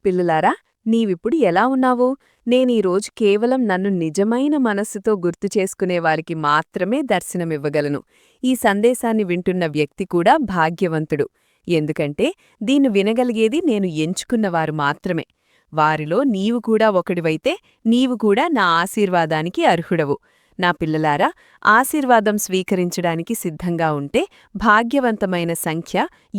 పిల్లులారా, నీవిప్పుడు ఎలా ఉన్నావు? నేనీరోజు కేవలం నన్ను నిజమైన మనస్సుతో గుర్తు చేసుకునేవారికి మాత్రమే దర్శనమివ్వగలను. ఈ సందేశాన్ని వింటున్న వ్యక్తి కూడా భాగ్యవంతుడు. ఎందుకంటే దీన్ని వినగలిగేది నేను ఎంచుకున్నవారు మాత్రమే. వారిలో నీవు కూడా ఒకడివైతే నీవు కూడా నా ఆశీర్వాదానికి అర్హుడవు. నా పిల్లలారా, ఆశీర్వాదం స్వీకరించడానికి సిద్ధంగా ఉంటే భాగ్యవంతమైన సంఖ్య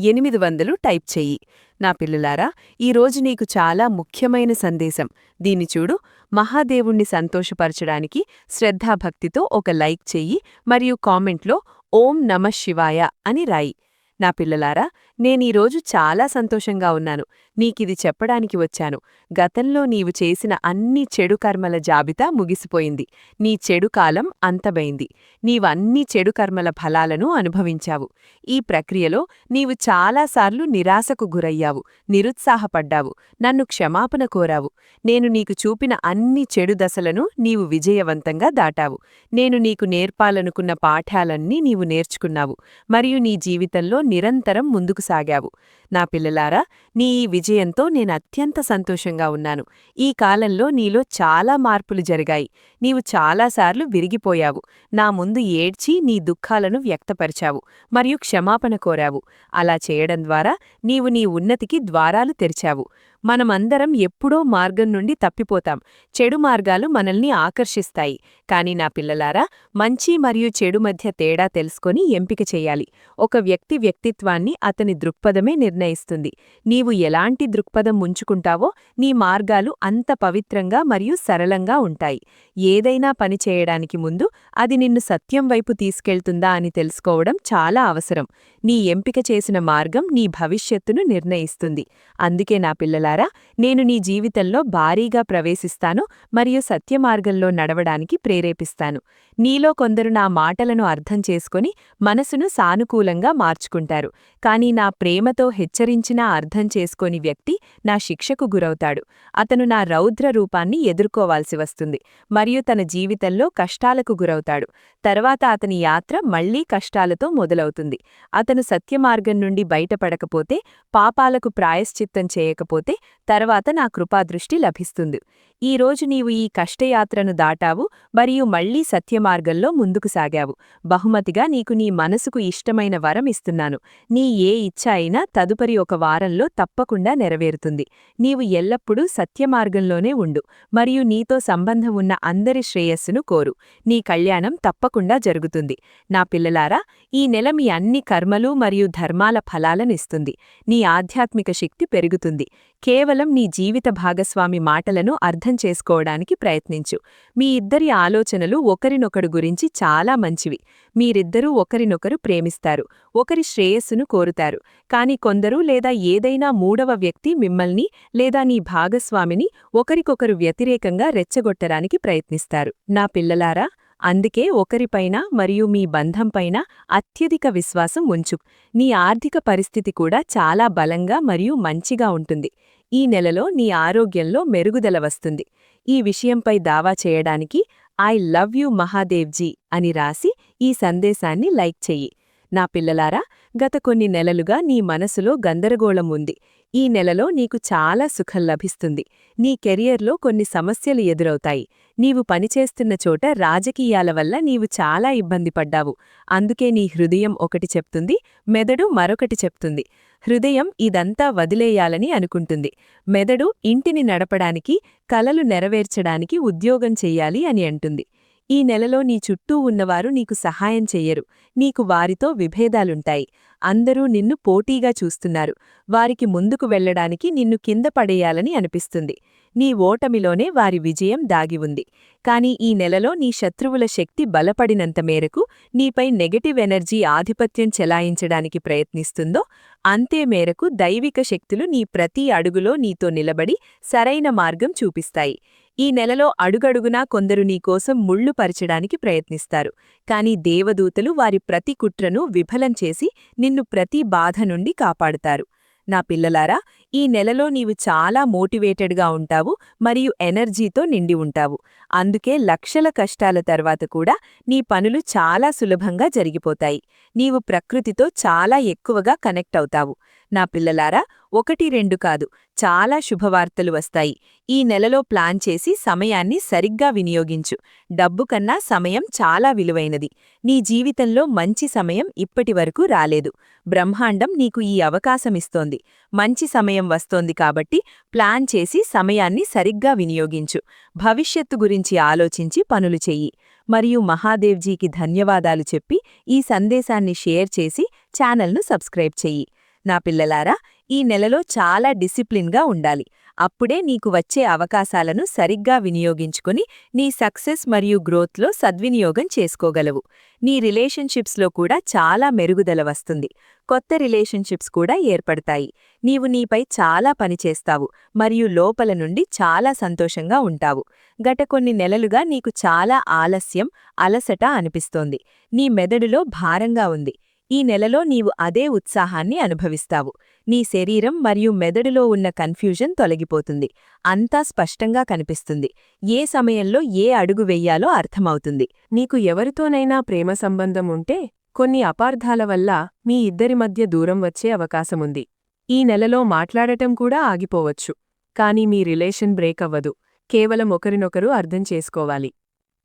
800 టైప్ చెయ్యి. నా పిల్లులారా, ఈరోజు నీకు చాలా ముఖ్యమైన సందేశం. దీన్ని చూడు. మహాదేవుణ్ణి సంతోషపరచడానికి శ్రద్ధాభక్తితో ఒక లైక్ చెయ్యి మరియు కామెంట్లో ఓం నమః శివాయ అని రాయి. నా పిల్లలారా, నేనీరోజు చాలా సంతోషంగా ఉన్నాను. నీకిది చెప్పడానికి వచ్చాను. గతంలో నీవు చేసిన అన్ని చెడు కర్మల జాబితా ముగిసిపోయింది. నీ చెడు కాలం అంతమైంది. నీవన్ని చెడు కర్మల ఫలాలను అనుభవించావు. ఈ ప్రక్రియలో నీవు చాలాసార్లు నిరాశకు గురయ్యావు, నిరుత్సాహపడ్డావు, నన్ను క్షమాపణ కోరావు. నేను నీకు చూపిన అన్ని చెడు దశలను నీవు విజయవంతంగా దాటావు. నేను నీకు నేర్పాలనుకున్న పాఠాలన్నీ నీవు నేర్చుకున్నావు మరియు నీ జీవితంలో నిరంతరం ముందుకు సాగావు. నా పిల్లలారా, నీ ఈ విజయంతో నేను అత్యంత సంతోషంగా ఉన్నాను. ఈ కాలంలో నీలో చాలా మార్పులు జరిగాయి. నీవు చాలాసార్లు విరిగిపోయావు. నా ముందు ఏడ్చి నీ దుఃఖాలను వ్యక్తపరిచావు మరియు క్షమాపణ కోరావు. అలా చేయడం ద్వారా నీవు నీ ఉన్నతికి ద్వారాలు తెరిచావు. మనమందరం ఎప్పుడో మార్గం నుండి తప్పిపోతాం. చెడు మార్గాలు మనల్ని ఆకర్షిస్తాయి. కాని నా పిల్లలారా, మంచి మరియు చెడు మధ్య తేడా తెలుసుకొని ఎంపిక చెయ్యాలి. ఒక వ్యక్తి వ్యక్తిత్వాన్ని అతని దృక్పథమే నిర్ణయిస్తుంది. నీవు ఎలాంటి దృక్పథం ఉంచుకుంటావో నీ మార్గాలు అంత పవిత్రంగా మరియు సరళంగా ఉంటాయి. ఏదైనా పని చేయడానికి ముందు అది నిన్ను సత్యం వైపు తీసుకెళ్తుందా అని తెలుసుకోవడం చాలా అవసరం. నీ ఎంపిక చేసిన మార్గం నీ భవిష్యత్తును నిర్ణయిస్తుంది. అందుకే నా పిల్లలారా, నేను నీ జీవితంలో భారీగా ప్రవేశిస్తాను మరియు సత్యమార్గంలో నడవడానికి ప్రేరేపిస్తాను. నీలో కొందరు నా మాటలను అర్థం చేసుకొని మనసును సానుకూలంగా మార్చుకుంటారు. కాని నా ప్రేమతో హెచ్చరించినా అర్థం చేసుకోని వ్యక్తి నా శిక్షకు గురవుతాడు. అతను నా రౌద్ర రూపాన్ని ఎదుర్కోవాల్సి వస్తుంది మరియు తన జీవితంలో కష్టాలకు గురవుతాడు. తర్వాత అతని యాత్ర మళ్లీ కష్టాలతో మొదలవుతుంది. అతను సత్యమార్గం నుండి బయటపడకపోతే, పాపాలకు ప్రాయశ్చిత్తం చేయకపోతే తర్వాత నా కృపాదృష్టి లభిస్తుంది. ఈరోజు నీవు ఈ కష్టయాత్రను దాటావు మరియు మళ్లీ సత్యమార్గంలో ముందుకు సాగావు. బహుమతిగా నీకు నీ మనసుకు ఇష్టమైన వరం ఇస్తున్నాను. నీ ఏ ఇచ్ఛ అయినా తదుపరి ఒక వారంలో తప్పకుండా నెరవేరుతుంది. నీవు ఎల్లప్పుడూ సత్యమార్గంలోనే ఉండు మరియు నీతో సంబంధం ఉన్న అందరి శ్రేయస్సును కోరు. నీ కళ్యాణం తప్పకుండా జరుగుతుంది. నా పిల్లలారా, ఈ నెల మీ అన్ని కర్మలు మరియు ధర్మాల ఫలాలనిస్తుంది. నీ ఆధ్యాత్మిక శక్తి పెరుగుతుంది. కేవలం నీ జీవిత భాగస్వామి మాటలను అర్థం చేసుకోవడానికి ప్రయత్నించు. మీ ఇద్దరి ఆలోచనలు ఒకరినొకడు గురించి చాలా మంచివి. మీరిద్దరూ ఒకరినొకరు ప్రేమిస్తారు, ఒకరి శ్రేయస్సును కోరుతారు. కాని కొందరు లేదా ఏదైనా మూడవ వ్యక్తి మిమ్మల్ని లేదా నీ భాగస్వామిని ఒకరికొకరు వ్యతిరేకంగా రెచ్చగొట్టడానికి ప్రయత్నిస్తారు. నా పిల్లలారా, అందుకే ఒకరిపైన మరియు మీ బంధంపైన అత్యధిక విశ్వాసం ఉంచు. నీ ఆర్థిక పరిస్థితి కూడా చాలా బలంగా మరియు మంచిగా ఉంటుంది. ఈ నెలలో నీ ఆరోగ్యంలో మెరుగుదల వస్తుంది. ఈ విషయంపై దావా చేయడానికి ఐ లవ్ యూ మహాదేవ్జీ అని రాసి ఈ సందేశాన్ని లైక్ చెయ్యి. నా పిల్లలారా, గత కొన్ని నెలలుగా నీ మనసులో గందరగోళం ఉంది. ఈ నెలలో నీకు చాలా సుఖం లభిస్తుంది. నీ కెరియర్లో కొన్ని సమస్యలు ఎదురవుతాయి. నీవు పనిచేస్తున్న చోట రాజకీయాల వల్ల నీవు చాలా ఇబ్బంది పడ్డావు. అందుకే నీ హృదయం ఒకటి చెప్తుంది, మెదడు మరొకటి చెప్తుంది. హృదయం ఇదంతా వదిలేయాలని అనుకుంటుంది. మెదడు ఇంటిని నడపడానికి, కలలు నెరవేర్చడానికి ఉద్యోగం చెయ్యాలి అని అంటుంది. ఈ నెలలో నీ చుట్టూ ఉన్నవారు నీకు సహాయం చెయ్యరు. నీకు వారితో విభేదాలుంటాయి. అందరూ నిన్ను పోటీగా చూస్తున్నారు. వారికి ముందుకు వెళ్లడానికి నిన్ను కింద పడేయాలని అనిపిస్తుంది. నీ ఓటమిలోనే వారి విజయం దాగి ఉంది. కాని ఈ నెలలో నీ శత్రువుల శక్తి బలపడినంత మేరకు నీపై నెగటివ్ ఎనర్జీ ఆధిపత్యం చెలాయించడానికి ప్రయత్నిస్తుందో అంతే మేరకు దైవిక శక్తులు నీ ప్రతి అడుగులో నీతో నిలబడి సరైన మార్గం చూపిస్తాయి. ఈ నెలలో అడుగడుగునా కొందరు నీకోసం ముళ్ళు పరచడానికి ప్రయత్నిస్తారు. కాని దేవదూతలు వారి ప్రతి కుట్రను విఫలం చేసి నిన్ను ప్రతి బాధ నుండి కాపాడుతారు. నా పిల్లలారా, ఈ నెలలో నీవు చాలా మోటివేటెడ్గా ఉంటావు మరియు ఎనర్జీతో నిండి ఉంటావు. అందుకే లక్షల కష్టాల తర్వాత కూడా నీ పనులు చాలా సులభంగా జరిగిపోతాయి. నీవు ప్రకృతితో చాలా ఎక్కువగా కనెక్ట్ అవుతావు. నా పిల్లలారా, 1-2 కాదు, చాలా శుభవార్తలు వస్తాయి. ఈ నెలలో ప్లాన్ చేసి సమయాన్ని సరిగ్గా వినియోగించు. డబ్బు కన్నా సమయం చాలా విలువైనది. నీ జీవితంలో మంచి సమయం ఇప్పటివరకు రాలేదు. బ్రహ్మాండం నీకు ఈ అవకాశమిస్తోంది. మంచి సమయం వస్తోంది కాబట్టి ప్లాన్ చేసి సమయాన్ని సరిగ్గా వినియోగించు. భవిష్యత్తు గురించి ఆలోచించి పనులు చెయ్యి. మరియు మహాదేవ్జీకి ధన్యవాదాలు చెప్పి ఈ సందేశాన్ని షేర్ చేసి ఛానల్ను సబ్స్క్రైబ్ చెయ్యి. నా పిల్లలారా, ఈ నెలలో చాలా డిసిప్లిన్గా ఉండాలి. అప్పుడే నీకు వచ్చే అవకాశాలను సరిగ్గా వినియోగించుకుని నీ సక్సెస్ మరియు గ్రోత్లో సద్వినియోగం చేసుకోగలవు. నీ రిలేషన్షిప్స్లో కూడా చాలా మెరుగుదల వస్తుంది. కొత్త రిలేషన్షిప్స్ కూడా ఏర్పడతాయి. నీవు నీపై చాలా పనిచేస్తావు మరియు లోపల నుండి చాలా సంతోషంగా ఉంటావు. గత కొన్ని నెలలుగా నీకు చాలా ఆలస్యం, అలసట అనిపిస్తోంది. నీ మెదడులో భారంగా ఉంది. ఈ నెలలో నీవు అదే ఉత్సాహాన్ని అనుభవిస్తావు. నీ శరీరం మరియు మెదడులో ఉన్న కన్ఫ్యూజన్ తొలగిపోతుంది. అంతా స్పష్టంగా కనిపిస్తుంది. ఏ సమయంలో ఏ అడుగు వెయ్యాలో అర్థమవుతుంది. నీకు ఎవరితోనైనా ప్రేమ సంబంధం ఉంటే కొన్ని అపార్థాల వల్ల మీ ఇద్దరి మధ్య దూరం వచ్చే అవకాశముంది. ఈ నెలలో మాట్లాడటం కూడా ఆగిపోవచ్చు. కానీ మీ రిలేషన్ బ్రేక్ అవ్వదు. కేవలం ఒకరినొకరు అర్థం చేసుకోవాలి.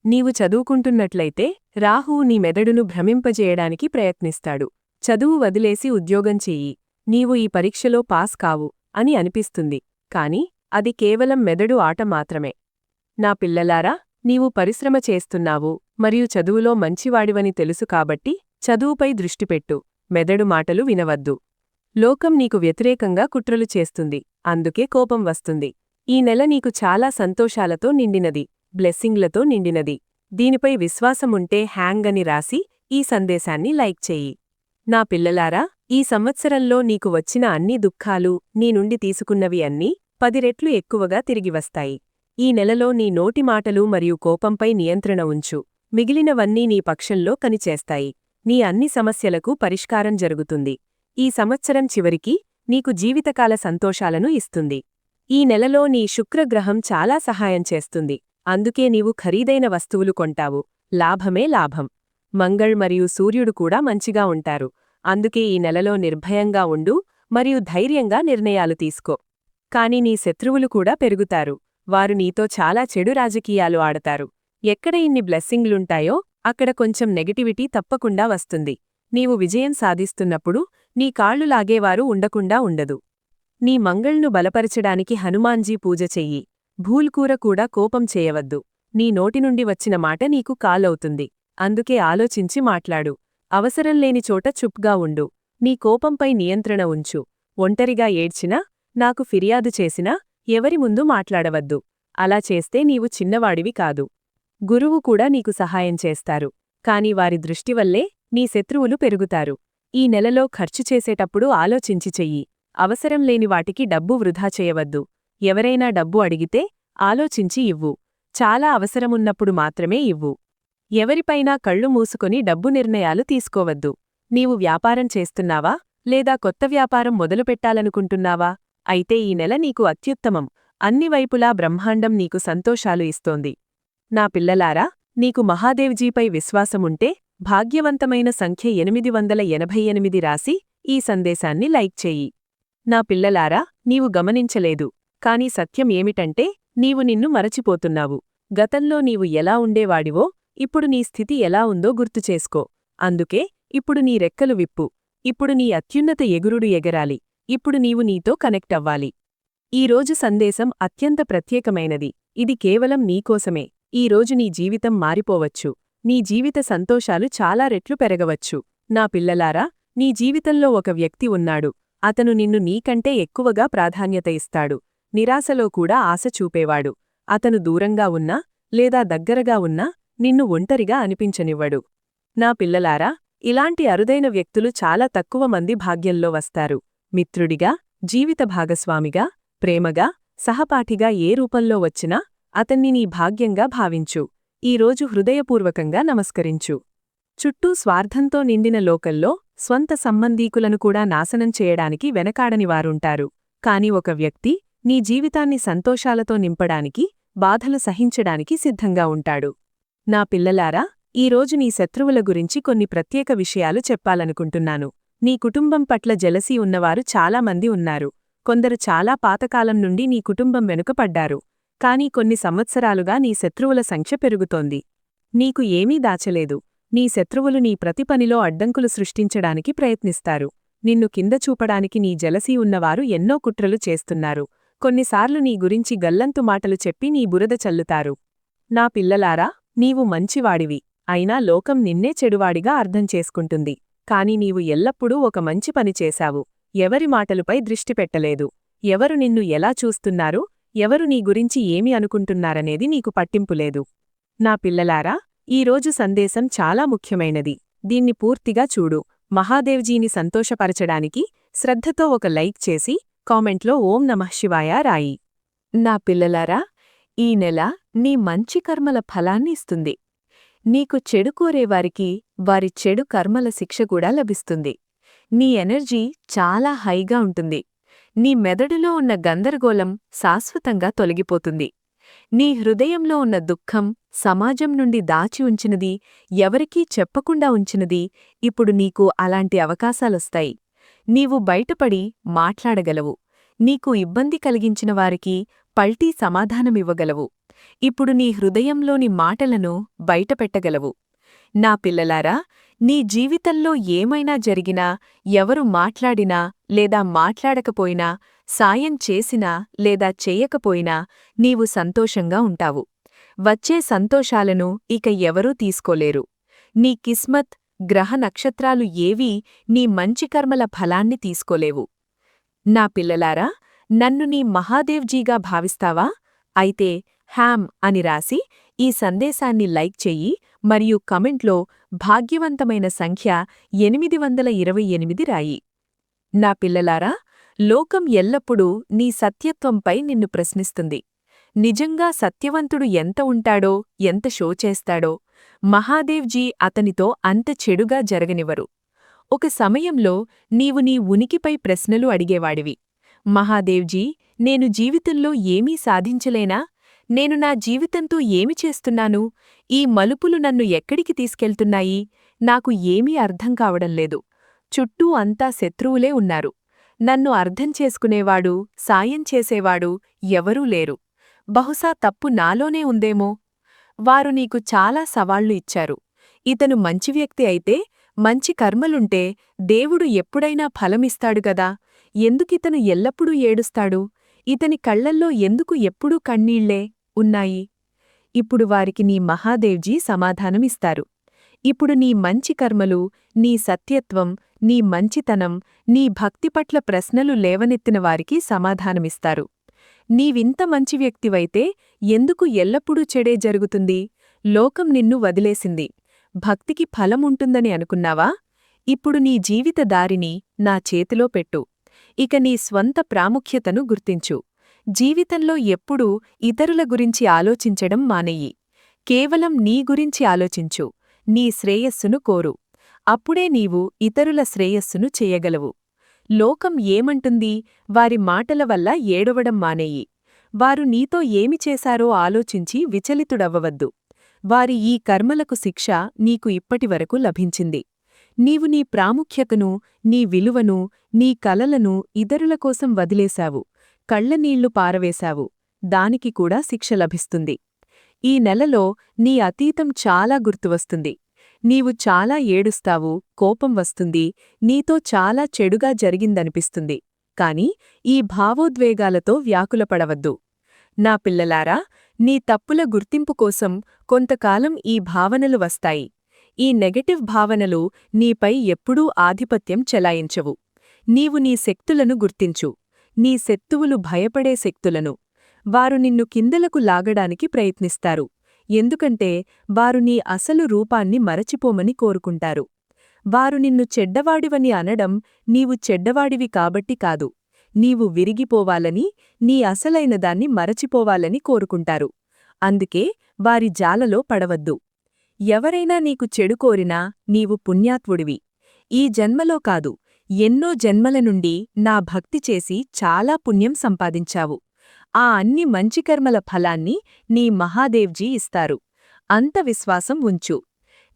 నీవు చదువుకుంటున్నట్లయితే రాహువు నీ మెదడును భ్రమింపజేయడానికి ప్రయత్నిస్తాడు. చదువు వదిలేసి ఉద్యోగం చెయ్యి. నీవు ఈ పరీక్షలో పాస్ కావు అని అనిపిస్తుంది. కాని అది కేవలం మెదడు ఆట మాత్రమే. నా పిల్లలారా, నీవు పరిశ్రమ చేస్తున్నావు మరియు చదువులో మంచివాడివని తెలుసు కాబట్టి చదువుపై దృష్టిపెట్టు. మెదడు మాటలు వినవద్దు. లోకం నీకు వ్యతిరేకంగా కుట్రలు చేస్తుంది. అందుకే కోపం వస్తుంది. ఈ నెల నీకు చాలా సంతోషాలతో నిండినది, బ్లెస్సింగ్లతో నిండినది. దీనిపై విశ్వాసముంటే హ్యాంగ్ అని రాసి ఈ సందేశాన్ని లైక్ చెయ్యి. నా పిల్లలారా, ఈ సంవత్సరంలో నీకు వచ్చిన అన్ని దుఃఖాలు, నీ నుండి తీసుకున్నవి అన్నీ 10 రెట్లు ఎక్కువగా తిరిగి వస్తాయి. ఈ నెలలో నీ నోటి మాటలు మరియు కోపంపై నియంత్రణ ఉంచు. మిగిలినవన్నీ నీ పక్షంలో కనిచేస్తాయి. నీ అన్ని సమస్యలకు పరిష్కారం జరుగుతుంది. ఈ సంవత్సరం చివరికి నీకు జీవితకాల సంతోషాలను ఇస్తుంది. ఈ నెలలో నీ శుక్రగ్రహం చాలా సహాయం చేస్తుంది. అందుకే నీవు ఖరీదైన వస్తువులు కొంటావు. లాభమే లాభం. మంగళ్ మరియు సూర్యుడు కూడా మంచిగా ఉంటారు. అందుకే ఈ నెలలో నిర్భయంగా ఉండు మరియు ధైర్యంగా నిర్ణయాలు తీసుకో. కాని నీ శత్రువులు కూడా పెరుగుతారు. వారు నీతో చాలా చెడు రాజకీయాలు ఆడతారు. ఎక్కడ ఇన్ని బ్లెస్సింగ్లుంటాయో అక్కడ కొంచెం నెగటివిటీ తప్పకుండా వస్తుంది. నీవు విజయం సాధిస్తున్నప్పుడు నీ కాళ్లు లాగేవారు ఉండకుండా ఉండదు. నీ మంగళ్ను బలపరచడానికి హనుమాన్జీ పూజ చెయ్యి. భూల్కూర కూడా కోపం చేయవద్దు. నీ నోటి నుండి వచ్చిన మాట నీకు కాలవుతుంది. అందుకే ఆలోచించి మాట్లాడు. అవసరం లేని చోట చుప్గా ఉండు. నీ కోపంపై నియంత్రణ ఉంచు. ఒంటరిగా ఏడ్చినా, నాకు ఫిర్యాదు చేసినా ఎవరి ముందు మాట్లాడవద్దు. అలా చేస్తే నీవు చిన్నవాడివి కాదు. గురువు కూడా నీకు సహాయం చేస్తారు. కాని వారి దృష్టివల్లే నీ శత్రువులు పెరుగుతారు. ఈ నెలలో ఖర్చు చేసేటప్పుడు ఆలోచించి చెయ్యి. అవసరం లేని వాటికి డబ్బు వృధా చేయవద్దు. ఎవరైనా డబ్బు అడిగితే ఆలోచించి ఇవ్వు. చాలా అవసరమున్నప్పుడు మాత్రమే ఇవ్వు. ఎవరిపైనా కళ్ళు మూసుకొని డబ్బు నిర్ణయాలు తీసుకోవద్దు. నీవు వ్యాపారం చేస్తున్నావా లేదా కొత్త వ్యాపారం మొదలుపెట్టాలనుకుంటున్నావా? అయితే ఈ నెల నీకు అత్యుత్తమం. అన్ని వైపులా బ్రహ్మాండం నీకు సంతోషాలు ఇస్తోంది. నా పిల్లలారా, నీకు మహాదేవ్జీపై విశ్వాసముంటే భాగ్యవంతమైన సంఖ్య 888 రాసి ఈ సందేశాన్ని లైక్ చెయ్యి. నా పిల్లలారా, నీవు గమనించలేదు, కాని సత్యం ఏమిటంటే నీవు నిన్ను మరచిపోతున్నావు. గతంలో నీవు ఎలా ఉండేవాడివో ఇప్పుడు నీ స్థితి ఎలా ఉందో గుర్తుచేసుకో. అందుకే ఇప్పుడు నీ రెక్కలు విప్పు. ఇప్పుడు నీ అత్యున్నత ఎగురుడు ఎగరాలి. ఇప్పుడు నీవు నీతో కనెక్ట్ అవ్వాలి. ఈరోజు సందేశం అత్యంత ప్రత్యేకమైనది. ఇది కేవలం నీకోసమే. ఈరోజు నీ జీవితం మారిపోవచ్చు. నీ జీవిత సంతోషాలు చాలా రెట్లు పెరగవచ్చు. నా పిల్లలారా, నీ జీవితంలో ఒక వ్యక్తి ఉన్నాడు. అతను నిన్ను నీకంటే ఎక్కువగా ప్రాధాన్యత ఇస్తాడు. నిరాశలో కూడా ఆశ చూపేవాడు. అతను దూరంగా ఉన్నా లేదా దగ్గరగా ఉన్నా నిన్ను ఒంటరిగా అనిపించనివ్వడు. నా పిల్లలారా, ఇలాంటి అరుదైన వ్యక్తులు చాలా తక్కువ మంది భాగ్యంలో వస్తారు. మిత్రుడిగా, జీవిత భాగస్వామిగా, ప్రేమగా, సహపాఠిగా ఏ రూపంలో వచ్చినా అతన్ని నీ భాగ్యంగా భావించు. ఈరోజు హృదయపూర్వకంగా నమస్కరించు. చుట్టూ స్వార్థంతో నిండిన లోకల్లో స్వంత సంబంధీకులను కూడా నాశనం చేయడానికి వెనకాడనివారుంటారు. కాని ఒక వ్యక్తి నీ జీవితాన్ని సంతోషాలతో నింపడానికి బాధలు సహించడానికి సిద్ధంగా ఉంటాడు. నా పిల్లలారా, ఈరోజు నీ శత్రువుల గురించి కొన్ని ప్రత్యేక విషయాలు చెప్పాలనుకుంటున్నాను. నీ కుటుంబం పట్ల జెలసీ ఉన్నవారు చాలామంది ఉన్నారు. కొందరు చాలా పాతకాలం నుండి నీ కుటుంబం వెనుకపడ్డారు. కానీ కొన్ని సంవత్సరాలుగా నీ శత్రువుల సంఖ్య పెరుగుతోంది. నీకు ఏమీ దాచలేదు. నీ శత్రువులు నీ ప్రతి పనిలో అడ్డంకులు సృష్టించడానికి ప్రయత్నిస్తారు. నిన్ను కింద చూపడానికి నీ జెలసీ ఉన్నవారు ఎన్నో కుట్రలు చేస్తున్నారు. కొన్నిసార్లు నీ గురించి గల్లంతు మాటలు చెప్పి నీ బురద చల్లుతారు. నా పిల్లలారా, నీవు మంచివాడివి. అయినా లోకం నిన్నే చెడువాడిగా అర్థం చేసుకుంటుంది. కాని నీవు ఎల్లప్పుడూ ఒక మంచి పని చేశావు. ఎవరి మాటలపై దృష్టి పెట్టలేదు. ఎవరు నిన్ను ఎలా చూస్తున్నారు, ఎవరు నీ గురించి ఏమి అనుకుంటున్నారనేది నీకు పట్టింపులేదు. నా పిల్లలారా, ఈరోజు సందేశం చాలా ముఖ్యమైనది. దీన్ని పూర్తిగా చూడు. మహాదేవ్జీని సంతోషపరచడానికి శ్రద్ధతో ఒక లైక్ చేసి కామెంట్లో ఓం నమః శివాయ రాయి. నా పిల్లలారా, ఈ నెల నీ మంచి కర్మల ఫలాన్ని ఇస్తుంది. నీకు చెడు కోరేవారికి వారి చెడు కర్మల శిక్ష కూడా లభిస్తుంది. నీ ఎనర్జీ చాలా హైగా ఉంటుంది. నీ మెదడులో ఉన్న గందరగోళం శాశ్వతంగా తొలగిపోతుంది. నీ హృదయంలో ఉన్న దుఃఖం, సమాజం నుండి దాచి ఉంచినది, ఎవరికీ చెప్పకుండా ఉంచినది, ఇప్పుడు నీకు అలాంటి అవకాశాలొస్తాయి. నీవు బయటపడి మాట్లాడగలవు. నీకు ఇబ్బంది కలిగించిన వారికి పల్టీ సమాధానమివ్వగలవు. ఇప్పుడు నీ హృదయంలోని మాటలను బయటపెట్టగలవు. నా పిల్లలారా, నీ జీవితంలో ఏమైనా జరిగినా, ఎవరు మాట్లాడినా లేదా మాట్లాడకపోయినా, సాయం చేసినా లేదా చేయకపోయినా నీవు సంతోషంగా ఉంటావు. వచ్చే సంతోషాలను ఇక ఎవరూ తీసుకోలేరు. నీ కిస్మత్, గ్రహ నక్షత్రాలు ఏవీ నీ మంచి కర్మల ఫలాన్ని తీసుకోలేవు. నా పిల్లలారా, నన్ను నీ మహాదేవ్జీగా భావిస్తావా? అయితే హ్యామ్ అని రాసి ఈ సందేశాన్ని లైక్ చెయ్యి మరియు కమెంట్లో భాగ్యవంతమైన సంఖ్య 828 రాయి. నా పిల్లలారా, లోకం ఎల్లప్పుడూ నీ సత్యత్వంపై నిన్ను ప్రశ్నిస్తుంది. నిజంగా సత్యవంతుడు ఎంత ఉంటాడో, ఎంత షో చేస్తాడో, మహాదేవ్జీ అతనితో అంత చెడుగా జరగనివ్వరు. ఒక సమయంలో నీవు నీ ఉనికిపై ప్రశ్నలు అడిగేవాడివి. మహాదేవ్జీ, నేను జీవితంలో ఏమీ సాధించలేనా? నేను నా జీవితంతో ఏమి చేస్తున్నాను? ఈ మలుపులు నన్ను ఎక్కడికి తీసుకెళ్తున్నాయి? నాకు ఏమీ అర్థం కావడంలేదు. చుట్టూ అంతా శత్రువులే ఉన్నారు. నన్ను అర్థం చేసుకునేవాడు, సాయం చేసేవాడు ఎవరూ లేరు. బహుశా తప్పు నాలోనే ఉందేమో. వారు నీకు చాలా సవాళ్లు ఇచ్చారు. ఇతను మంచి వ్యక్తి అయితే, మంచి కర్మలుంటే దేవుడు ఎప్పుడైనా ఫలమిస్తాడు గదా. ఎందుకితను ఎల్లప్పుడూ ఏడుస్తాడు? ఇతని కళ్లల్లో ఎందుకు ఎప్పుడూ కన్నీళ్లే ఉన్నాయి? ఇప్పుడు వారికి నీ మహాదేవ్జీ సమాధానమిస్తారు. ఇప్పుడు నీ మంచి కర్మలు, నీ సత్యత్వం, నీ మంచితనం, నీ భక్తిపట్ల ప్రశ్నలు లేవనెత్తిన వారికి సమాధానమిస్తారు. నీవింత మంచి వ్యక్తివైతే ఎందుకు ఎల్లప్పుడూ చెడే జరుగుతుంది? లోకం నిన్ను వదిలేసింది. భక్తికి ఫలముంటుందని అనుకున్నావా? ఇప్పుడు నీ జీవిత దారిని నా చేతిలో పెట్టు. ఇక నీ స్వంత ప్రాముఖ్యతను గుర్తించు. జీవితంలో ఎప్పుడూ ఇతరుల గురించి ఆలోచించడం మానెయ్యి. కేవలం నీ గురించి ఆలోచించు. నీ శ్రేయస్సును కోరు. అప్పుడే నీవు ఇతరుల శ్రేయస్సును చేయగలవు. లోకం ఏమంటుంది? వారి మాటల వల్ల ఏడవడం మానేయి. వారు నీతో ఏమి చేశారో ఆలోచించి విచలితుడవ్వవద్దు. వారి ఈ కర్మలకు శిక్ష నీకు ఇప్పటివరకు లభించింది. నీవు నీ ప్రాముఖ్యతను, నీ విలువను, నీ కలలను ఇతరుల కోసం వదిలేశావు. కళ్లనీళ్లు పారవేశావు. దానికి కూడా శిక్ష లభిస్తుంది. ఈ నెలలో నీ అతీతం చాలా గుర్తువస్తుంది. నీవు చాలా ఏడుస్తావు, కోపం వస్తుంది, నీతో చాలా చెడుగా జరిగిందనిపిస్తుంది. కాని ఈ భావోద్వేగాలతో వ్యాకులపడవద్దు. నా పిల్లలారా, నీ తప్పుల గుర్తింపు కోసం కొంతకాలం ఈ భావనలు వస్తాయి. ఈ నెగటివ్ భావనలు నీపై ఎప్పుడూ ఆధిపత్యం చెలాయించవు. నీవు నీ శక్తులను గుర్తించు. నీ శత్రువులు భయపడే శక్తులను. వారు నిన్ను కిందలకు లాగడానికి ప్రయత్నిస్తారు. ఎందుకంటే వారు నీ అసలు రూపాన్ని మరచిపోమని కోరుకుంటారు. వారు నిన్ను చెడ్డవాడివని అనడం నీవు చెడ్డవాడివి కాబట్టి కాదు. నీవు విరిగిపోవాలని, నీ అసలైన దాన్ని మరచిపోవాలని కోరుకుంటారు. అందుకే వారి జాలలో పడవద్దు. ఎవరైనా నీకు చెడు కోరినా నీవు పుణ్యాత్వుడివి. ఈ జన్మలో కాదు, ఎన్నో జన్మల నుండి నా భక్తి చేసి చాలా పుణ్యం సంపాదించావు. ఆ అన్ని మంచి కర్మల ఫలాన్ని నీ మహాదేవ్జీ ఇస్తారు. అంత విశ్వాసం ఉంచు.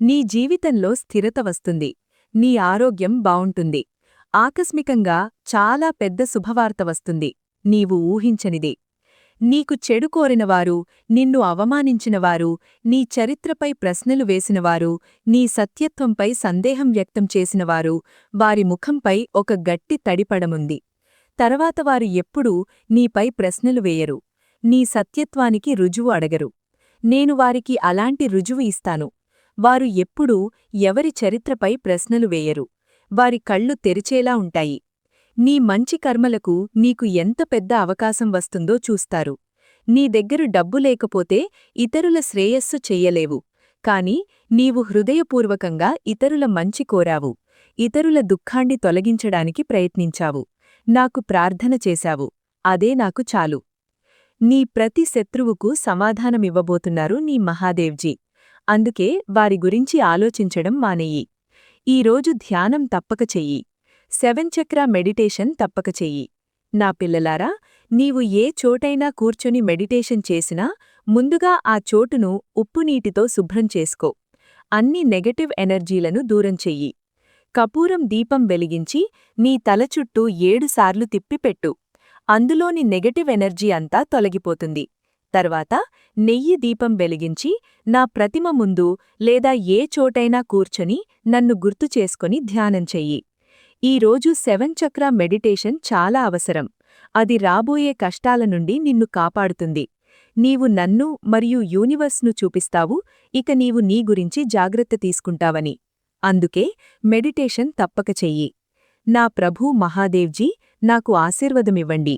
నీ జీవితంలో స్థిరత వస్తుంది. నీ ఆరోగ్యం బావుంటుంది. ఆకస్మికంగా చాలా పెద్ద శుభవార్త వస్తుంది. నీవు ఊహించనిదే. నీకు చెడు కోరినవారు, నిన్ను అవమానించినవారు, నీ చరిత్రపై ప్రశ్నలు వేసినవారు, నీ సత్యత్వంపై సందేహం వ్యక్తం చేసినవారు, వారి ముఖంపై ఒక గట్టి తడిపడముంది. తర్వాత వారు ఎప్పుడూ నీపై ప్రశ్నలు వేయరు. నీ సత్యత్వానికి రుజువు అడగరు. నేను వారికి అలాంటి రుజువు ఇస్తాను. వారు ఎప్పుడూ ఎవరి చరిత్రపై ప్రశ్నలు వేయరు. వారి కళ్ళు తెరిచేలా ఉంటాయి. నీ మంచి కర్మలకు నీకు ఎంత పెద్ద అవకాశం వస్తుందో చూస్తారు. నీ దగ్గర డబ్బు లేకపోతే ఇతరుల శ్రేయస్సు చెయ్యలేవు. కాని నీవు హృదయపూర్వకంగా ఇతరుల మంచి కోరావు. ఇతరుల దుఃఖాన్ని తొలగించడానికి ప్రయత్నించావు. నాకు ప్రార్థన చేశావు. అదే నాకు చాలు. నీ ప్రతి శత్రువుకు సమాధానమివ్వబోతున్నారు నీ మహాదేవ్జీ. అందుకే వారి గురించి ఆలోచించడం మానేయి. ఈరోజు ధ్యానం తప్పక చెయ్యి. 7 చక్ర మెడిటేషన్ తప్పక చెయ్యి. నా పిల్లలారా, నీవు ఏ చోటైనా కూర్చొని మెడిటేషన్ చేసినా ముందుగా ఆ చోటును ఉప్పునీటితో శుభ్రం చేసుకో. అన్ని నెగటివ్ ఎనర్జీలను దూరం చెయ్యి. కపూరం దీపం వెలిగించి నీ తల చుట్టూ 7 సార్లు తిప్పిపెట్టు. అందులోని నెగటివ్ ఎనర్జీ అంతా తొలగిపోతుంది. తర్వాత నెయ్యి దీపం వెలిగించి నా ప్రతిమ ముందు లేదా ఏ చోటైనా కూర్చొని నన్ను గుర్తు చేసుకొని ధ్యానం చెయ్యి. ఈరోజు 7 చక్ర మెడిటేషన్ చాలా అవసరం. అది రాబోయే కష్టాల నుండి నిన్ను కాపాడుతుంది. నీవు నన్ను మరియు యూనివర్స్ను చూపిస్తావు, ఇక నీవు నీ గురించి జాగ్రత్త తీసుకుంటావని. అందుకే మెడిటేషన్ తప్పక చెయ్యి. నా ప్రభూ మహాదేవ్జీ, నాకు ఆశీర్వదమివ్వండి.